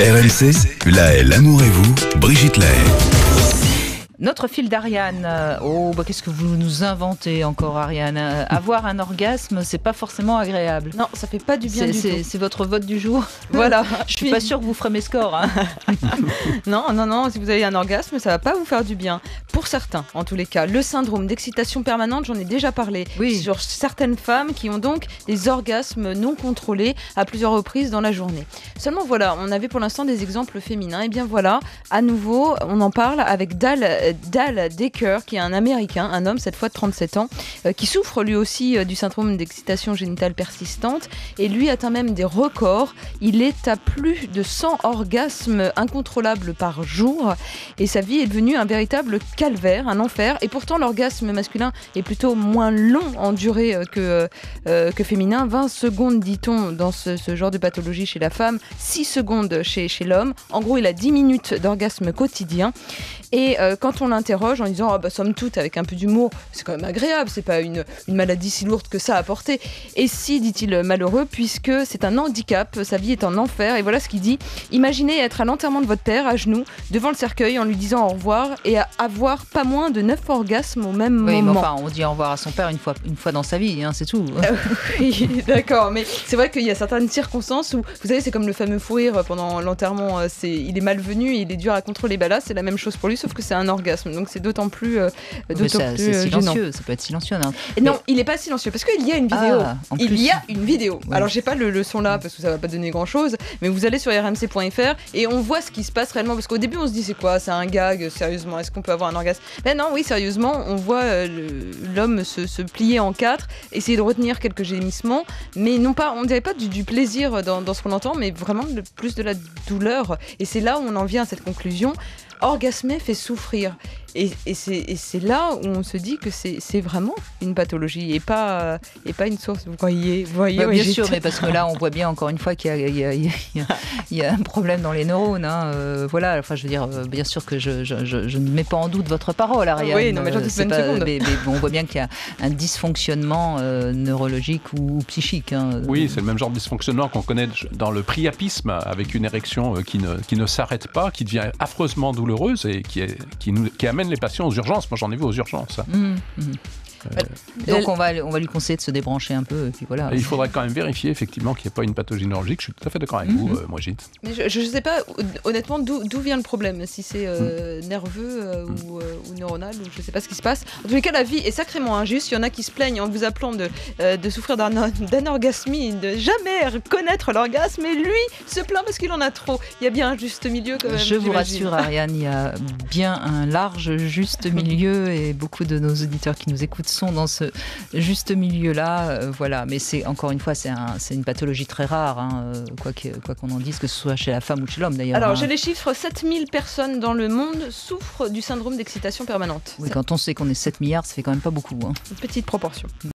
RMC, Laël, l'amour et vous, Brigitte Laël. Notre fil d'Ariane, qu'est-ce que vous nous inventez encore, Ariane? Avoir un orgasme, c'est pas forcément agréable. Non, ça fait pas du bien du tout. C'est votre vote du jour. Voilà. Je suis pas sûre que vous ferez mes scores. Hein. Non, si vous avez un orgasme, ça va pas vous faire du bien. Pour certains, en tous les cas. Le syndrome d'excitation permanente, j'en ai déjà parlé. Oui. Sur certaines femmes qui ont donc des orgasmes non contrôlés à plusieurs reprises dans la journée. Seulement voilà, on avait pour l'instant des exemples féminins. Et bien voilà, à nouveau, on en parle avec Dal Decker, qui est un Américain, un homme cette fois de 37 ans, qui souffre lui aussi du syndrome d'excitation génitale persistante, et lui atteint même des records. Il est à plus de 100 orgasmes incontrôlables par jour, et sa vie est devenue un véritable calvaire, un enfer, et pourtant l'orgasme masculin est plutôt moins long en durée que féminin. 20 secondes, dit-on, dans ce genre de pathologie chez la femme, 6 secondes chez l'homme. En gros, il a 10 minutes d'orgasme quotidien. Et quand on l'interroge en disant somme toute, avec un peu d'humour, c'est quand même agréable, c'est pas une maladie si lourde que ça à porter. Et si, dit-il, malheureux, puisque c'est un handicap, sa vie est un enfer. Et voilà ce qu'il dit: imaginez être à l'enterrement de votre père, à genoux, devant le cercueil, en lui disant au revoir, et à avoir pas moins de 9 orgasmes au même moment. Mais enfin, on dit au revoir à son père une fois dans sa vie, hein, c'est tout. Oui, d'accord, mais c'est vrai qu'il y a certaines circonstances où, vous savez, c'est comme le fameux fou rire pendant l'enterrement, il est malvenu et il est dur à contrôler. Là, c'est la même chose pour lui, sauf que c'est un orgasme, donc c'est d'autant plus c'est gênant. silencieux, ça peut être silencieux. Non, il n'est pas silencieux, parce qu'il y a une vidéo. Il y a une vidéo. Oui. Alors, j'ai pas le son là, parce que ça va pas donner grand-chose, mais vous allez sur rmc.fr et on voit ce qui se passe réellement, parce qu'au début, on se dit, c'est quoi? C'est un gag, sérieusement, est-ce qu'on peut avoir un orgasme? Mais non, oui, sérieusement, on voit l'homme se plier en quatre, essayer de retenir quelques gémissements, mais non pas, on dirait pas du plaisir dans ce qu'on entend, mais vraiment plus de la douleur. Et c'est là où on en vient à cette conclusion: orgasmer fait souffrir. Et c'est là où on se dit que c'est vraiment une pathologie et pas une source. Vous voyez bien sûr, mais parce que là, on voit bien encore une fois qu'il y a un problème dans les neurones. Voilà, enfin, je veux dire, bien sûr que je ne mets pas en doute votre parole, Ariane. Oui, non, mais j'en doute pas une seconde. Mais on voit bien qu'il y a un dysfonctionnement neurologique ou psychique. Oui, c'est le même genre de dysfonctionnement qu'on connaît dans le priapisme, avec une érection qui ne s'arrête pas, qui devient affreusement douloureuse et qui amène les patients aux urgences. Moi, j'en ai vu aux urgences. Donc on va lui conseiller de se débrancher un peu, et puis voilà. Et il faudrait quand même vérifier effectivement qu'il n'y ait pas une pathologie neurologique. Je suis tout à fait d'accord avec vous, Brigitte. Mais je ne sais pas honnêtement d'où vient le problème, si c'est nerveux ou neuronal, ou je ne sais pas ce qui se passe. En tous les cas, la vie est sacrément injuste. Il y en a qui se plaignent en vous appelant de souffrir d'anorgasmie, de jamais reconnaître l'orgasme, et lui se plaint parce qu'il en a trop. Il y a bien un juste milieu quand même. Je vous rassure, Ariane, il y a bien un large juste milieu, et beaucoup de nos auditeurs qui nous écoutent sont dans ce juste milieu-là, voilà. Mais c'est, encore une fois, c'est une pathologie très rare, quoi qu'on en dise, que ce soit chez la femme ou chez l'homme d'ailleurs. Alors, j'ai les chiffres: 7000 personnes dans le monde souffrent du syndrome d'excitation permanente. Oui, quand on sait qu'on est 7 milliards, ça fait quand même pas beaucoup. Une petite proportion.